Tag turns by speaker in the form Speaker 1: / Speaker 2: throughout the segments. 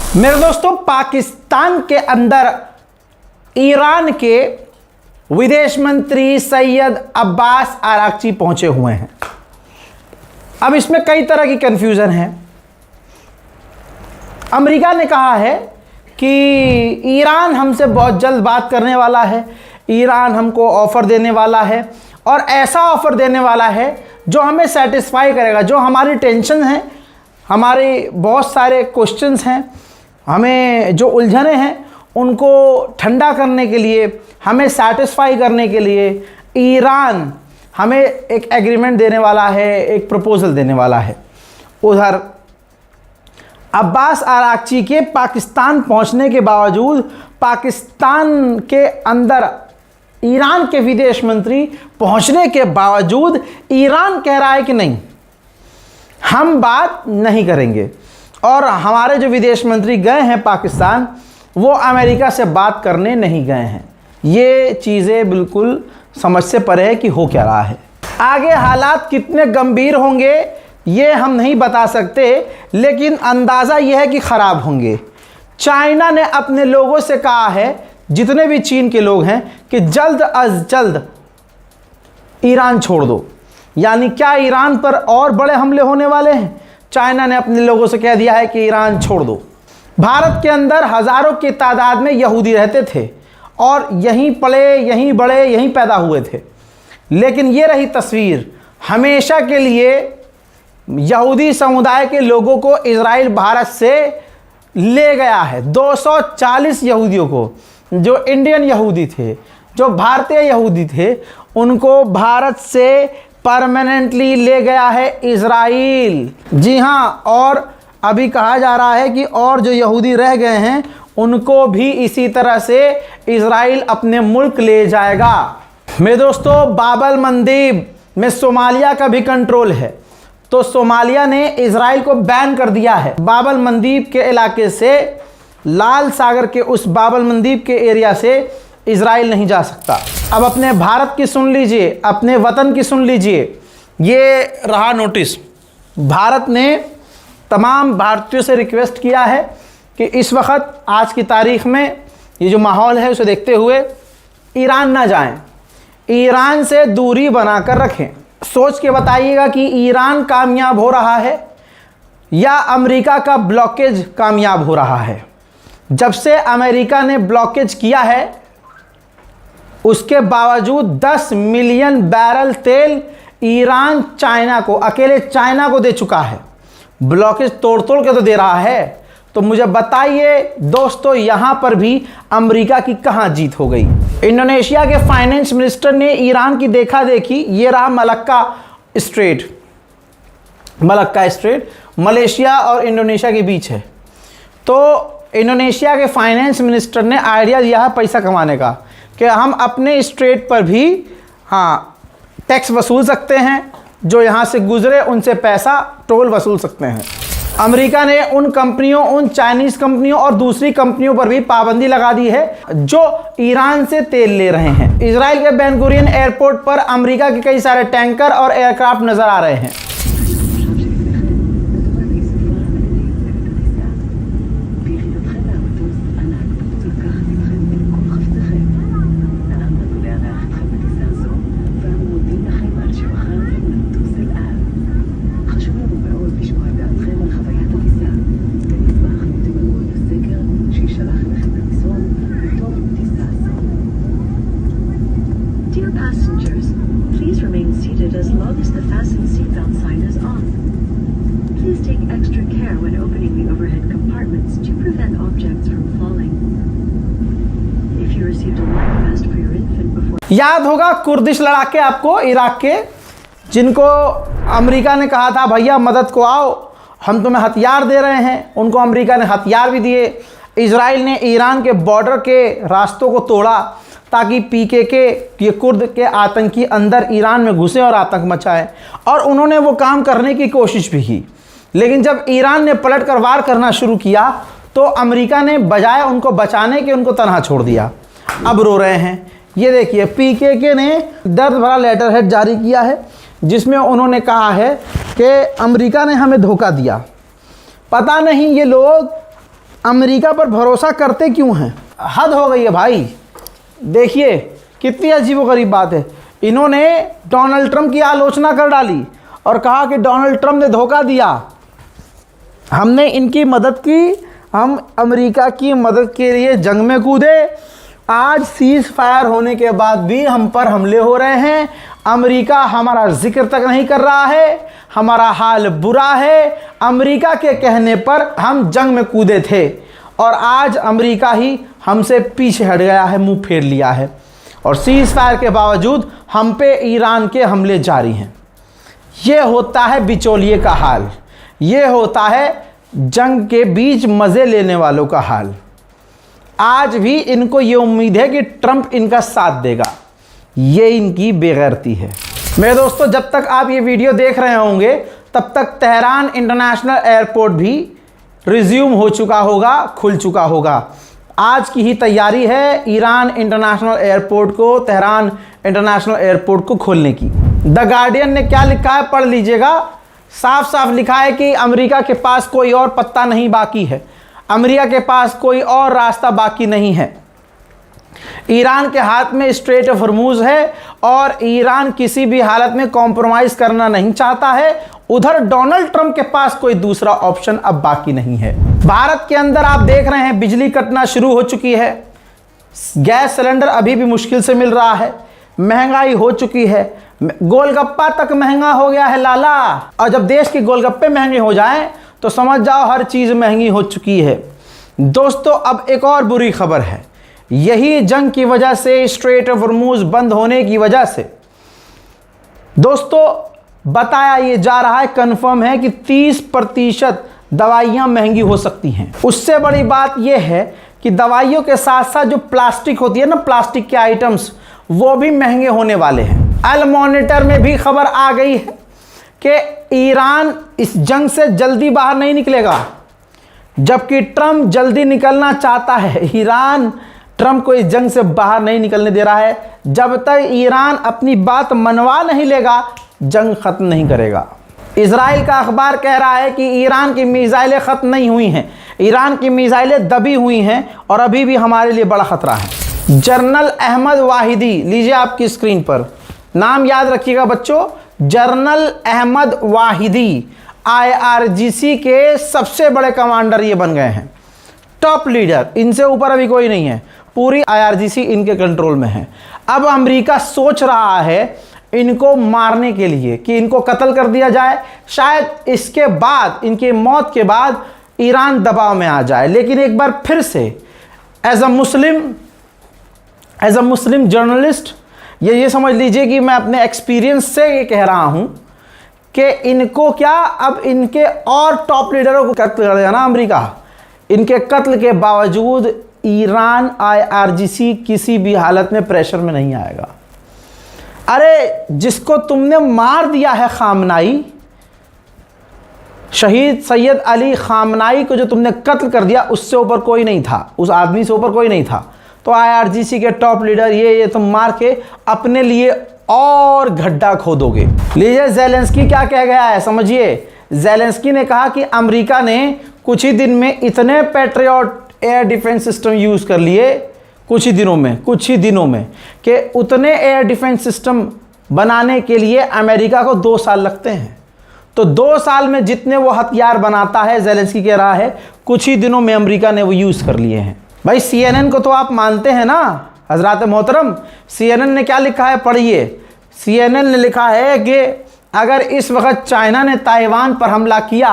Speaker 1: मेरे दोस्तों, पाकिस्तान के अंदर ईरान के विदेश मंत्री सैयद अब्बास आरागची पहुंचे हुए हैं। अब इसमें कई तरह की कंफ्यूजन है। अमेरिका ने कहा है कि ईरान हमसे बहुत जल्द बात करने वाला है, ईरान हमको ऑफ़र देने वाला है और ऐसा ऑफ़र देने वाला है जो हमें सेटिस्फाई करेगा, जो हमारी टेंशन है, हमारे बहुत सारे क्वेश्चंस हैं, हमें जो उलझने हैं उनको ठंडा करने के लिए, हमें सेटिस्फाई करने के लिए ईरान हमें एक एग्रीमेंट देने वाला है, एक प्रपोज़ल देने वाला है। उधर अब्बास आरागची के पाकिस्तान पहुंचने के बावजूद पाकिस्तान के अंदर ईरान के विदेश मंत्री पहुंचने के बावजूद ईरान कह रहा है कि नहीं, हम बात नहीं करेंगे। और हमारे जो विदेश मंत्री गए हैं पाकिस्तान, वो अमेरिका से बात करने नहीं गए हैं। ये चीज़ें बिल्कुल समझ से परे है कि हो क्या रहा है। आगे हालात कितने गंभीर होंगे ये हम नहीं बता सकते, लेकिन अंदाज़ा ये है कि ख़राब होंगे। चाइना ने अपने लोगों से कहा है, जितने भी चीन के लोग हैं, कि जल्द अज जल्द ईरान छोड़ दो। यानी क्या ईरान पर और बड़े हमले होने वाले हैं? चाइना ने अपने लोगों से कह दिया है कि ईरान छोड़ दो। भारत के अंदर हज़ारों की तादाद में यहूदी रहते थे और यहीं पले, यहीं बड़े, यहीं पैदा हुए थे। लेकिन ये रही तस्वीर, हमेशा के लिए यहूदी समुदाय के लोगों को इजराइल भारत से ले गया है। 240 यहूदियों को, जो इंडियन यहूदी थे, जो भारतीय यहूदी थे, उनको भारत से परमानेंटली ले गया है इजराइल। जी हाँ, और अभी कहा जा रहा है कि और जो यहूदी रह गए हैं उनको भी इसी तरह से इजराइल अपने मुल्क ले जाएगा। मेरे दोस्तों, बाबल मंदीब में सोमालिया का भी कंट्रोल है, तो सोमालिया ने इजराइल को बैन कर दिया है। बाबल मंदीब के इलाके से, लाल सागर के उस बाबल मंदीब के एरिया से इजराइल नहीं जा सकता। अब अपने भारत की सुन लीजिए, अपने वतन की सुन लीजिए। ये रहा नोटिस। भारत ने तमाम भारतीयों से रिक्वेस्ट किया है कि इस वक्त, आज की तारीख में, ये जो माहौल है उसे देखते हुए ईरान ना जाएं, ईरान से दूरी बनाकर रखें। सोच के बताइएगा कि ईरान कामयाब हो रहा है या अमेरिका का ब्लॉकेज कामयाब हो रहा है। जब से अमेरिका ने ब्लॉकेज किया है, उसके बावजूद 10 मिलियन बैरल तेल ईरान चाइना को, अकेले चाइना को दे चुका है। ब्लॉकेज तोड़ तोड़ के तो दे रहा है। तो मुझे बताइए दोस्तों, यहाँ पर भी अमेरिका की कहाँ जीत हो गई? इंडोनेशिया के फाइनेंस मिनिस्टर ने ईरान की देखा देखी, ये रहा Malacca strait. Malacca strait Malaysia और इंडोनेशिया के बीच है। तो इंडोनेशिया के फाइनेंस मिनिस्टर ने आइडिया दिया है पैसा कमाने का, कि हम अपने स्ट्रेट पर भी टैक्स वसूल सकते हैं, जो यहाँ से गुजरे उनसे पैसा टोल वसूल सकते हैं। अमेरिका ने उन कंपनियों, उन चाइनीज़ कंपनियों और दूसरी कंपनियों पर भी पाबंदी लगा दी है जो ईरान से तेल ले रहे हैं। इजराइल के बेन गुरियन एयरपोर्ट पर अमेरिका के कई सारे टैंकर और एयरक्राफ्ट नज़र आ रहे हैं। याद होगा कुर्दिश लड़ाके आपको, इराक के, जिनको अमेरिका ने कहा था भैया मदद को आओ, हम तुम्हें हथियार दे रहे हैं। उनको अमेरिका ने हथियार भी दिए। इजराइल ने ईरान के बॉर्डर के रास्तों को तोड़ा ताकि पीकेके, ये कुर्द के आतंकी अंदर ईरान में घुसे और आतंक मचाए, और उन्होंने वो काम करने की कोशिश भी की। लेकिन जब ईरान ने पलट कर वार करना शुरू किया तो अमेरिका ने बजाय उनको बचाने के उनको तनहा छोड़ दिया। अब रो रहे हैं। ये देखिए, पीकेके ने दर्द भरा लेटर हेड जारी किया है जिसमें उन्होंने कहा है कि अमेरिका ने हमें धोखा दिया। पता नहीं ये लोग अमेरिका पर भरोसा करते क्यों हैं? हद हो गई है भाई। देखिए कितनी अजीबोगरीब बात है। इन्होंने डोनाल्ड ट्रंप की आलोचना कर डाली और कहा कि डोनाल्ड ट्रंप ने धोखा दिया, हमने इनकी मदद की, हम अमेरिका की मदद के लिए जंग में कूदे। आज सीज फायर होने के बाद भी हम पर हमले हो रहे हैं। अमेरिका हमारा जिक्र तक नहीं कर रहा है, हमारा हाल बुरा है। अमेरिका के कहने पर हम जंग में कूदे थे और आज अमेरिका ही हमसे पीछे हट गया है, मुंह फेर लिया है और सीज फायर के बावजूद हम पे ईरान के हमले जारी हैं। ये होता है बिचौलिए का हाल, ये होता है जंग के बीच मज़े लेने वालों का हाल। आज भी इनको ये उम्मीद है कि ट्रंप इनका साथ देगा, ये इनकी बेगैरती है। मेरे दोस्तों, जब तक आप ये वीडियो देख रहे होंगे तब तक तेहरान इंटरनेशनल एयरपोर्ट भी रिज्यूम हो चुका होगा, खुल चुका होगा। आज की ही तैयारी है ईरान इंटरनेशनल एयरपोर्ट को, तेहरान इंटरनेशनल एयरपोर्ट को खोलने की। द गार्डियन ने क्या लिखा है पढ़ लीजिएगा। साफ साफ लिखा है कि अमेरिका के पास कोई और पत्ता नहीं बाकी है, अमेरिका के पास कोई और रास्ता बाकी नहीं है। ईरान के हाथ में स्ट्रेट ऑफ हॉर्मूज है और ईरान किसी भी हालत में कॉम्प्रोमाइज करना नहीं चाहता है। उधर डोनाल्ड ट्रंप के पास कोई दूसरा ऑप्शन अब बाकी नहीं है। भारत के अंदर आप देख रहे हैं बिजली कटना शुरू हो चुकी है, गैस सिलेंडर अभी भी मुश्किल से मिल रहा है, महंगाई हो चुकी है, गोलगप्पा तक महंगा हो गया है लाला। और जब देश के गोलगप्पे महंगे हो जाएं तो समझ जाओ हर चीज़ महंगी हो चुकी है। दोस्तों, अब एक और बुरी खबर है। यही जंग की वजह से, स्ट्रेट ऑफ हॉर्मूज बंद होने की वजह से दोस्तों बताया ये जा रहा है, कंफर्म है कि 30% दवाइयाँ महंगी हो सकती हैं। उससे बड़ी बात यह है कि दवाइयों के साथ साथ जो प्लास्टिक होती है ना, प्लास्टिक के आइटम्स, वो भी महंगे होने वाले हैं। अल मॉनिटर में भी खबर आ गई है कि ईरान इस जंग से जल्दी बाहर नहीं निकलेगा, जबकि ट्रंप जल्दी निकलना चाहता है। ईरान ट्रंप को इस जंग से बाहर नहीं निकलने दे रहा है। जब तक ईरान अपनी बात मनवा नहीं लेगा, जंग खत्म नहीं करेगा। इजराइल का अखबार कह रहा है कि ईरान की मिसाइलें ख़त्म नहीं हुई हैं, ईरान की मिसाइलें दबी हुई हैं और अभी भी हमारे लिए बड़ा ख़तरा है। जनरल अहमद वाहिदी, लीजिए आपकी स्क्रीन पर, नाम याद रखिएगा बच्चों, जनरल अहमद वाहिदी IRGC के सबसे बड़े कमांडर ये बन गए हैं, टॉप लीडर, इनसे ऊपर अभी कोई नहीं है। पूरी IRGC इनके कंट्रोल में है। अब अमेरिका सोच रहा है इनको मारने के लिए कि इनको कत्ल कर दिया जाए, शायद इसके बाद, इनकी मौत के बाद ईरान दबाव में आ जाए। लेकिन एक बार फिर से एज अ मुस्लिम जर्नलिस्ट ये समझ लीजिए कि मैं अपने एक्सपीरियंस से ये कह रहा हूं कि इनको क्या, अब इनके और टॉप लीडरों को कत्ल कर देगा ना अमेरिका, इनके कत्ल के बावजूद ईरान IRGC किसी भी हालत में प्रेशर में नहीं आएगा। अरे जिसको तुमने मार दिया है, खामनाई, शहीद सैयद अली खामनाई को जो तुमने कत्ल कर दिया, उससे ऊपर कोई नहीं था, उस आदमी से ऊपर कोई नहीं था। तो IRGC के टॉप लीडर ये तुम मार के अपने लिए और गड्ढा खोदोगे। लीजिए ज़ेलेंस्की क्या कह गया है, समझिए। ज़ेलेंस्की ने कहा कि अमेरिका ने कुछ ही दिन में इतने patriot air defence system use कर लिए, कुछ ही दिनों में कि उतने एयर डिफेंस सिस्टम बनाने के लिए अमेरिका को 2 साल लगते हैं। तो 2 साल में जितने वो हथियार बनाता है, ज़ेलेंस्की कह रहा है, कुछ ही दिनों में अमेरिका ने वो यूज़ कर लिए हैं। भाई CNN को तो आप मानते हैं ना हजरात मोहतरम। CNN ने क्या लिखा है पढ़िए। CNN ने लिखा है कि अगर इस वक्त चाइना ने ताइवान पर हमला किया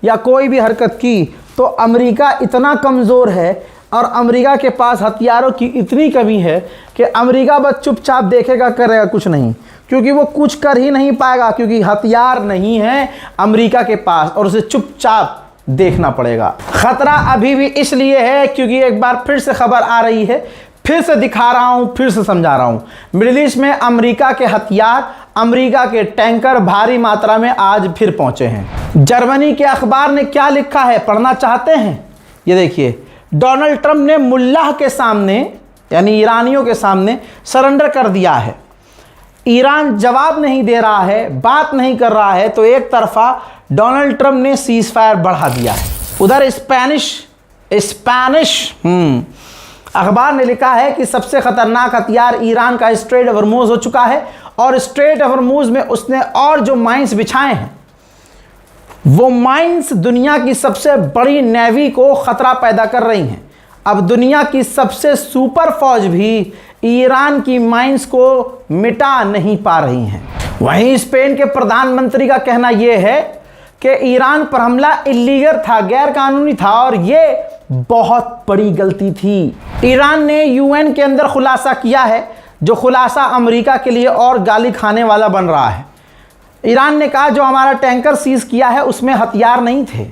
Speaker 1: या कोई भी हरकत की तो अमेरिका इतना कमज़ोर है और अमेरिका के पास हथियारों की इतनी कमी है कि अमेरिका बस चुपचाप देखेगा, करेगा कुछ नहीं, क्योंकि वो कुछ कर ही नहीं पाएगा, क्योंकि हथियार नहीं है अमेरिका के पास और उसे चुपचाप देखना पड़ेगा। ख़तरा अभी भी इसलिए है क्योंकि एक बार फिर से खबर आ रही है, फिर से दिखा रहा हूँ, फिर से समझा रहा हूँ। मिडिल ईस्ट में अमेरिका के हथियार, अमेरिका के टैंकर भारी मात्रा में आज फिर पहुँचे हैं। जर्मनी के अखबार ने क्या लिखा है, पढ़ना चाहते हैं? ये देखिए, डोनाल्ड ट्रंप ने मुल्लाह के सामने, यानी ईरानियों के सामने सरेंडर कर दिया है। ईरान जवाब नहीं दे रहा है, बात नहीं कर रहा है, तो एक तरफा डोनाल्ड ट्रंप ने सीज फायर बढ़ा दिया है। उधर स्पेनिश स्पेनिश अखबार ने लिखा है कि सबसे खतरनाक हथियार ईरान का स्ट्रेट ऑफ हॉर्मुज़ हो चुका है, और स्ट्रेट ऑफ हॉर्मुज़ में उसने और जो माइंस बिछाए हैं वो माइंस दुनिया की सबसे बड़ी नेवी को खतरा पैदा कर रही हैं। अब दुनिया की सबसे सुपर फौज भी ईरान की माइंस को मिटा नहीं पा रही हैं। वहीं स्पेन के प्रधानमंत्री का कहना यह है कि ईरान पर हमला इल्लीगल था, गैर कानूनी था, और ये बहुत बड़ी गलती थी। ईरान ने यूएन के अंदर खुलासा किया है, जो खुलासा अमेरिका के लिए और गाली खाने वाला बन रहा है। ईरान ने कहा जो हमारा टैंकर सीज किया है उसमें हथियार नहीं थे,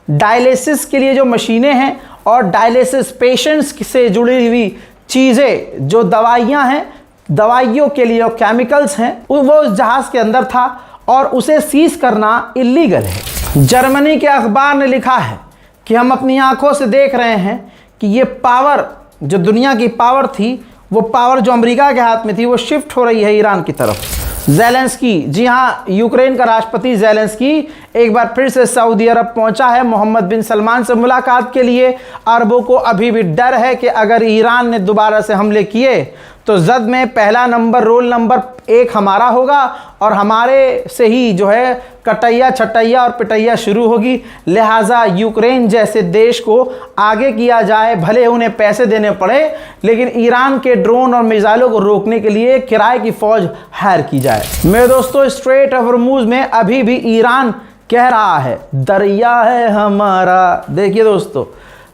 Speaker 1: डायलिसिस के लिए जो मशीनें हैं और डायलिसिस पेशेंट्स से जुड़ी हुई चीज़ें, जो दवाइयाँ हैं, दवाइयों के लिए केमिकल्स हैं, वो उस जहाज़ के अंदर था और उसे सीज करना इल्लीगल है। जर्मनी के अखबार ने लिखा है कि हम अपनी आंखों से देख रहे हैं कि ये पावर, जो दुनिया की पावर थी, वो पावर जो अमेरिका के हाथ में थी, वो शिफ्ट हो रही है ईरान की तरफ। ज़ेलेंस्की, जी हाँ, यूक्रेन का राष्ट्रपति ज़ेलेंस्की एक बार फिर से सऊदी अरब पहुंचा है मोहम्मद बिन सलमान से मुलाकात के लिए। अरबों को अभी भी डर है कि अगर ईरान ने दोबारा से हमले किए तो जद में पहला नंबर, रोल नंबर 1 हमारा होगा और हमारे से ही जो है कटैया छटैया और पिटैया शुरू होगी। लिहाजा यूक्रेन जैसे देश को आगे किया जाए, भले उन्हें पैसे देने पड़े, लेकिन ईरान के ड्रोन और मिसाइलों को रोकने के लिए किराए की फौज हायर की जाए। मेरे दोस्तों, स्ट्रेट ऑफ हॉर्मुज़ में अभी भी ईरान कह रहा है दरिया है हमारा। देखिए दोस्तों,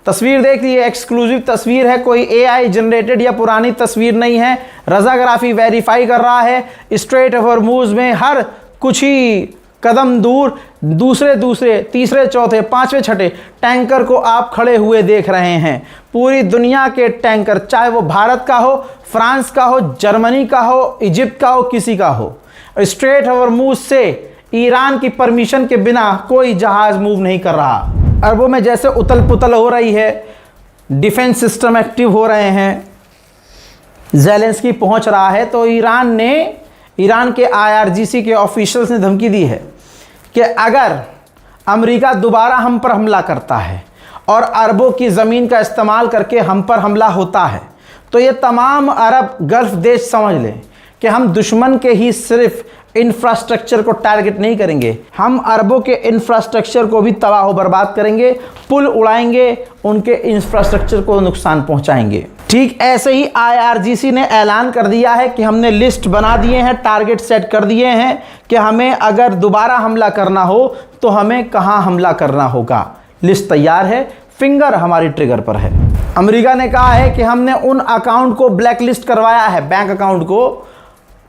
Speaker 1: तस्वीर देख लीजिए, एक्सक्लूसिव तस्वीर है, कोई एआई जनरेटेड या पुरानी तस्वीर नहीं है। रज़ाग्राफी वेरीफाई कर रहा है। स्ट्रेट ऑफ हॉर्मुज़ में हर कुछ ही कदम दूर दूसरे तीसरे चौथे पांचवें छठे टैंकर को आप खड़े हुए देख रहे हैं। पूरी दुनिया के टैंकर, चाहे वो भारत का हो, फ्रांस का हो, जर्मनी का हो, इजिप्ट का हो, किसी का हो, स्ट्रेट ऑफ हॉर्मुज़ से ईरान की परमिशन के बिना कोई जहाज़ मूव नहीं कर रहा। अरबों में जैसे उतल पुतल हो रही है, डिफेंस सिस्टम एक्टिव हो रहे हैं, ज़ेलेंस्की पहुंच रहा है, तो ईरान के IRGC के ऑफिशियल्स ने धमकी दी है कि अगर अमेरिका दोबारा हम पर हमला करता है और अरबों की ज़मीन का इस्तेमाल करके हम पर हमला होता है, तो ये तमाम अरब गल्फ़ देश समझ लें कि हम दुश्मन के ही सिर्फ इंफ्रास्ट्रक्चर को टारगेट नहीं करेंगे, हम अरबों के इंफ्रास्ट्रक्चर को भी तबाह बर्बाद करेंगे, पुल उड़ाएंगे, उनके इंफ्रास्ट्रक्चर को नुकसान पहुंचाएंगे। ठीक ऐसे ही IRGC ने ऐलान कर दिया है कि हमने लिस्ट बना दिए हैं, टारगेट सेट कर दिए हैं कि हमें अगर दोबारा हमला करना हो तो हमें कहां हमला करना होगा। लिस्ट तैयार है, फिंगर हमारी ट्रिगर पर है। अमेरिका ने कहा है कि हमने उन अकाउंट को ब्लैकलिस्ट करवाया है, बैंक अकाउंट को,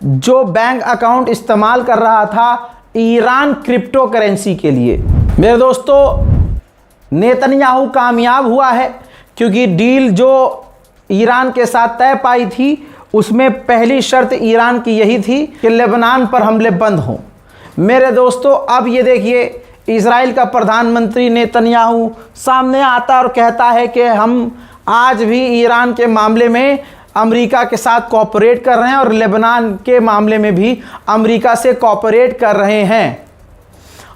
Speaker 1: जो बैंक अकाउंट इस्तेमाल कर रहा था ईरान क्रिप्टो करेंसी के लिए। मेरे दोस्तों, नेतन्याहू कामयाब हुआ है, क्योंकि डील जो ईरान के साथ तय पाई थी उसमें पहली शर्त ईरान की यही थी कि लेबनान पर हमले बंद हों। मेरे दोस्तों, अब ये देखिए, इजराइल का प्रधानमंत्री नेतन्याहू सामने आता और कहता है कि हम आज भी ईरान के मामले में अमेरिका के साथ कोऑपरेट कर रहे हैं और लेबनान के मामले में भी अमेरिका से कोऑपरेट कर रहे हैं,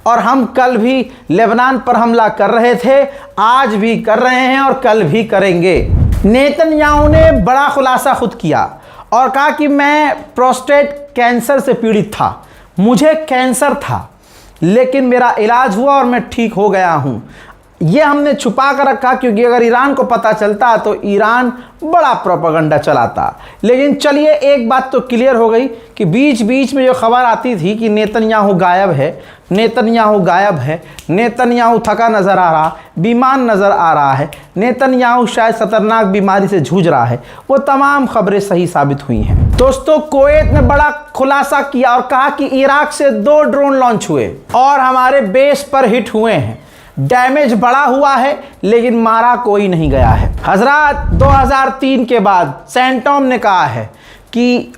Speaker 1: और हम कल भी लेबनान पर हमला कर रहे थे, आज भी कर रहे हैं और कल भी करेंगे। नेतन्याहू ने बड़ा खुलासा खुद किया और कहा कि मैं प्रोस्टेट कैंसर से पीड़ित था, मुझे कैंसर था, लेकिन मेरा इलाज हुआ और मैं ठीक हो गया हूं। ये हमने छुपा कर रखा, क्योंकि अगर ईरान को पता चलता तो ईरान बड़ा प्रोपेगेंडा चलाता। लेकिन चलिए, एक बात तो क्लियर हो गई कि बीच बीच में जो खबर आती थी कि नेतन्याहू गायब है, नेतन्याहू गायब है, नेतन्याहू थका नज़र आ रहा, बीमार नज़र आ रहा है, नेतन्याहू शायद खतरनाक बीमारी से जूझ रहा है, वो तमाम खबरें सही साबित हुई हैं। दोस्तों, कुवैत ने बड़ा खुलासा किया और कहा कि इराक से 2 ड्रोन लॉन्च हुए और हमारे बेस पर हिट हुए हैं। डैमेज बड़ा हुआ है, लेकिन मारा कोई नहीं गया है। हजरात, 2003 के बाद सेंटॉम ने कहा है कि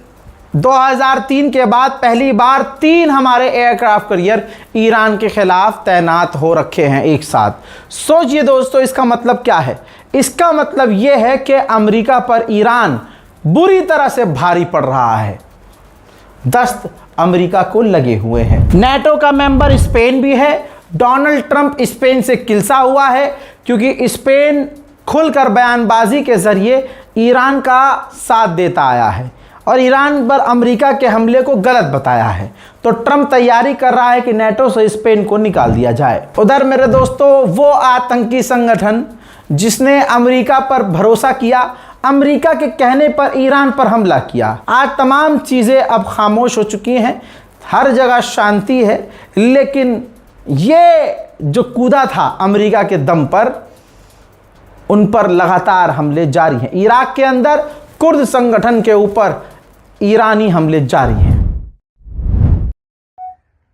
Speaker 1: 2003 के बाद पहली बार 3 हमारे एयरक्राफ्ट कैरियर ईरान के खिलाफ तैनात हो रखे हैं एक साथ। सोचिए दोस्तों, इसका मतलब क्या है? इसका मतलब यह है कि अमेरिका पर ईरान बुरी तरह से भारी पड़ रहा है, दस्त अमेरिका को लगे हुए हैं। नेटो का मेंबर स्पेन भी है। डोनाल्ड ट्रंप स्पेन से किलसा हुआ है, क्योंकि स्पेन खुलकर बयानबाजी के ज़रिए ईरान का साथ देता आया है और ईरान पर अमेरिका के हमले को गलत बताया है। तो ट्रंप तैयारी कर रहा है कि नेटो से स्पेन को निकाल दिया जाए। उधर मेरे दोस्तों, वो आतंकी संगठन जिसने अमेरिका पर भरोसा किया, अमेरिका के कहने पर ईरान पर हमला किया, आज तमाम चीज़ें अब खामोश हो चुकी हैं, हर जगह शांति है। लेकिन ये जो कूदा था अमेरिका के दम पर, उन पर लगातार हमले जारी हैं। इराक के अंदर कुर्द संगठन के ऊपर ईरानी हमले जारी हैं।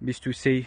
Speaker 2: 23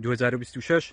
Speaker 2: 2026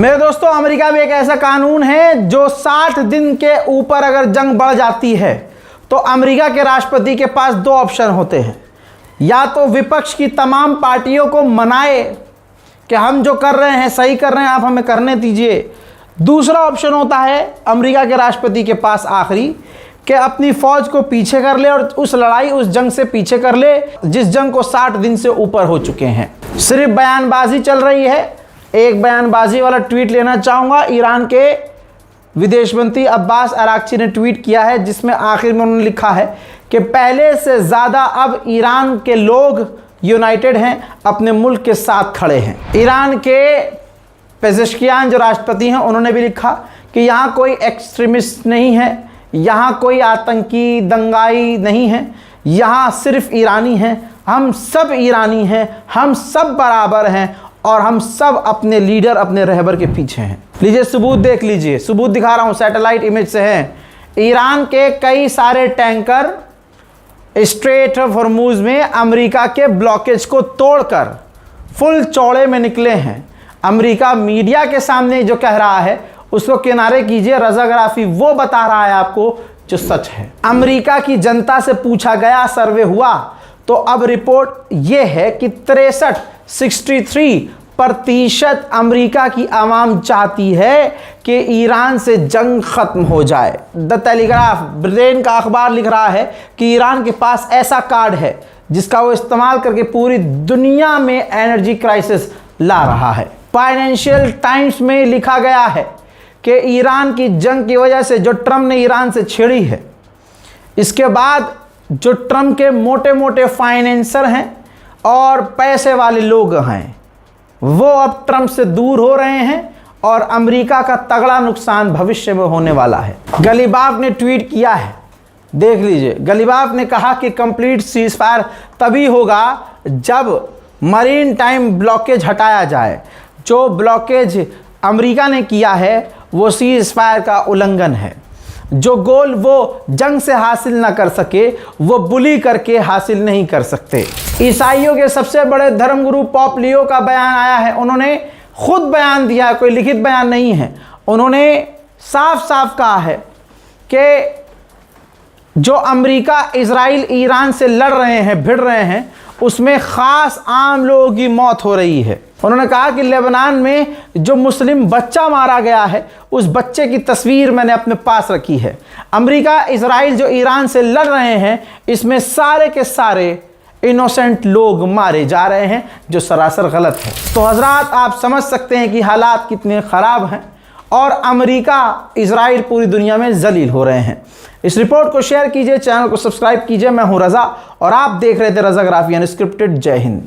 Speaker 1: मेरे दोस्तों, अमेरिका में एक ऐसा कानून है जो 60 दिन के ऊपर अगर जंग बढ़ जाती है तो अमेरिका के राष्ट्रपति के पास दो ऑप्शन होते हैं। या तो विपक्ष की तमाम पार्टियों को मनाए कि हम जो कर रहे हैं सही कर रहे हैं, आप हमें करने दीजिए। दूसरा ऑप्शन होता है अमेरिका के राष्ट्रपति के पास आखिरी, कि अपनी फ़ौज को पीछे कर ले और उस लड़ाई, उस जंग से पीछे कर ले जिस जंग को 60 दिन से ऊपर हो चुके हैं। सिर्फ बयानबाजी चल रही है। एक बयानबाजी वाला ट्वीट लेना चाहूँगा। ईरान के विदेश मंत्री अब्बास अराक्ची ने ट्वीट किया है, जिसमें आखिर में उन्होंने लिखा है कि पहले से ज़्यादा अब ईरान के लोग यूनाइटेड हैं, अपने मुल्क के साथ खड़े हैं। ईरान के पेज़ेश्कियान जो राष्ट्रपति हैं, उन्होंने भी लिखा कि यहाँ कोई एक्सट्रीमिस्ट नहीं है, यहाँ कोई आतंकी दंगाई नहीं है, यहाँ सिर्फ ईरानी हैं। हम सब ईरानी हैं, हम सब बराबर हैं और हम सब अपने लीडर, अपने रहबर के पीछे हैं। लीजिए सबूत देख लीजिए, सबूत दिखा रहा हूँ, सैटेलाइट इमेज से है। ईरान के कई सारे टैंकर स्ट्रेट ऑफ हॉर्मुज़ में अमेरिका के ब्लॉकेज को तोड़कर फुल चौड़े में निकले हैं। अमेरिका मीडिया के सामने जो कह रहा है उसको किनारे कीजिए, रज़ाग्राफी वो बता रहा है आपको जो सच है। अमेरिका की जनता से पूछा गया, सर्वे हुआ, तो अब रिपोर्ट ये है कि 63% अमेरिका की आवाम चाहती है कि ईरान से जंग ख़त्म हो जाए। द टेलीग्राफ, ब्रिटेन का अखबार, लिख रहा है कि ईरान के पास ऐसा कार्ड है जिसका वो इस्तेमाल करके पूरी दुनिया में एनर्जी क्राइसिस ला रहा है। फाइनेंशियल टाइम्स में लिखा गया है कि ईरान की जंग की वजह से जो ट्रंप ने ईरान से छेड़ी है, इसके बाद जो ट्रंप के मोटे मोटे फाइनेंसर हैं और पैसे वाले लोग हैं, वो अब ट्रंप से दूर हो रहे हैं और अमेरिका का तगड़ा नुकसान भविष्य में होने वाला है। गलीबाफ ने ट्वीट किया है, देख लीजिए। गलीबाफ ने कहा कि कंप्लीट सीज फायर तभी होगा जब मरीन टाइम ब्लॉकेज हटाया जाए। जो ब्लॉकेज अमेरिका ने किया है वो सीज फायर का उल्लंघन है। जो गोल वो जंग से हासिल ना कर सके, वो बुली करके हासिल नहीं कर सकते। ईसाइयों के सबसे बड़े धर्मगुरु पोप लियो का बयान आया है। उन्होंने खुद बयान दिया है, कोई लिखित बयान नहीं है। उन्होंने साफ साफ कहा है कि जो अमेरिका इजराइल ईरान से लड़ रहे हैं, भिड़ रहे हैं, उसमें ख़ास आम लोगों की मौत हो रही है। उन्होंने कहा कि लेबनान में जो मुस्लिम बच्चा मारा गया है, उस बच्चे की तस्वीर मैंने अपने पास रखी है। अमेरिका इजराइल जो ईरान से लड़ रहे हैं, इसमें सारे के सारे इनोसेंट लोग मारे जा रहे हैं, जो सरासर गलत है। तो हजरात, आप समझ सकते हैं कि हालात कितने ख़राब हैं और अमेरिका इजराइल पूरी दुनिया में जलील हो रहे हैं। इस रिपोर्ट को शेयर कीजिए, चैनल को सब्सक्राइब कीजिए। मैं हूं रज़ा और आप देख रहे थे रज़ाग्राफी अनस्क्रिप्टेड। जय हिंद।